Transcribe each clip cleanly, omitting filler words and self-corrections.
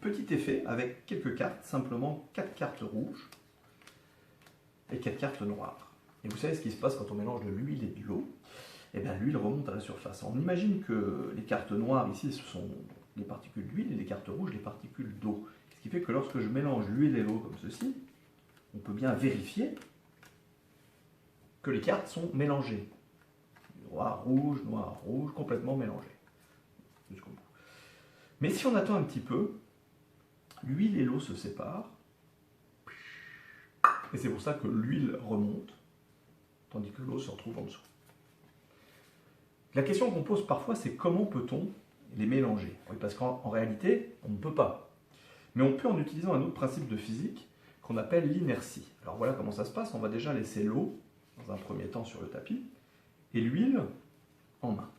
Petit effet avec quelques cartes, simplement 4 cartes rouges et 4 cartes noires. Et vous savez ce qui se passe quand on mélange de l'huile et de l'eau? Eh bien l'huile remonte à la surface. On imagine que les cartes noires ici, ce sont les particules d'huile et les cartes rouges, les particules d'eau. Ce qui fait que lorsque je mélange l'huile et l'eau comme ceci, on peut bien vérifier que les cartes sont mélangées. Noir, rouge, complètement mélangées. Jusqu'au bout. Mais si on attend un petit peu, l'huile et l'eau se séparent. Et c'est pour ça que l'huile remonte, tandis que l'eau se retrouve en dessous. La question qu'on pose parfois, c'est comment peut-on les mélanger? Oui, parce qu'en réalité, on ne peut pas. Mais on peut en utilisant un autre principe de physique qu'on appelle l'inertie. Alors voilà comment ça se passe. On va déjà laisser l'eau, dans un premier temps, sur le tapis, et l'huile en main.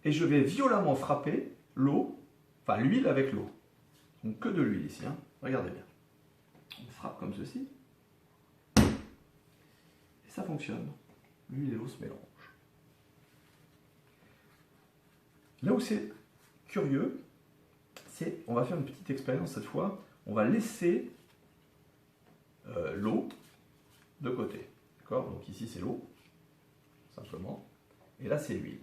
Et je vais violemment frapper l'eau, enfin l'huile avec l'eau. Donc que de l'huile ici, hein. Regardez bien. On frappe comme ceci. Et ça fonctionne. L'huile et l'eau se mélangent. Là où c'est curieux, c'est, on va faire une petite expérience cette fois, on va laisser l'eau de côté. D'accord? Donc ici c'est l'eau, simplement, et là c'est l'huile.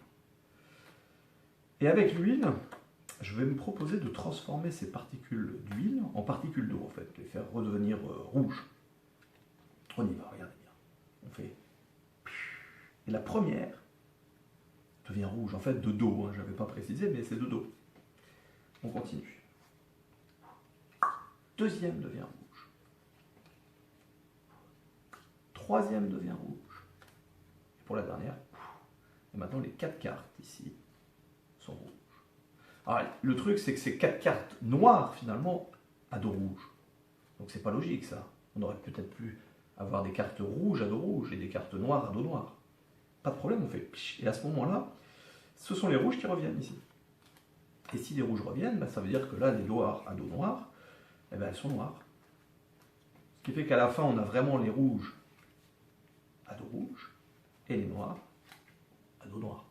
Et avec l'huile, je vais me proposer de transformer ces particules d'huile en particules d'eau, en fait, les faire redevenir rouges. On y va, regardez bien. On fait... Et la première devient rouge, en fait de dos, hein, je n'avais pas précisé, mais c'est de dos. On continue. Deuxième devient rouge. Troisième devient rouge. Et pour la dernière, et maintenant les 4 cartes ici sont rouges. Alors le truc c'est que ces 4 cartes noires finalement à dos rouge. Donc c'est pas logique ça. On aurait peut-être pu avoir des cartes rouges à dos rouge et des cartes noires à dos noir. Pas de problème, on fait pich. Et à ce moment-là, ce sont les rouges qui reviennent ici. Et si les rouges reviennent, ben, ça veut dire que là, les noirs à dos noir, eh ben, elles sont noires. Ce qui fait qu'à la fin, on a vraiment les rouges à dos rouge et les noirs à dos noir.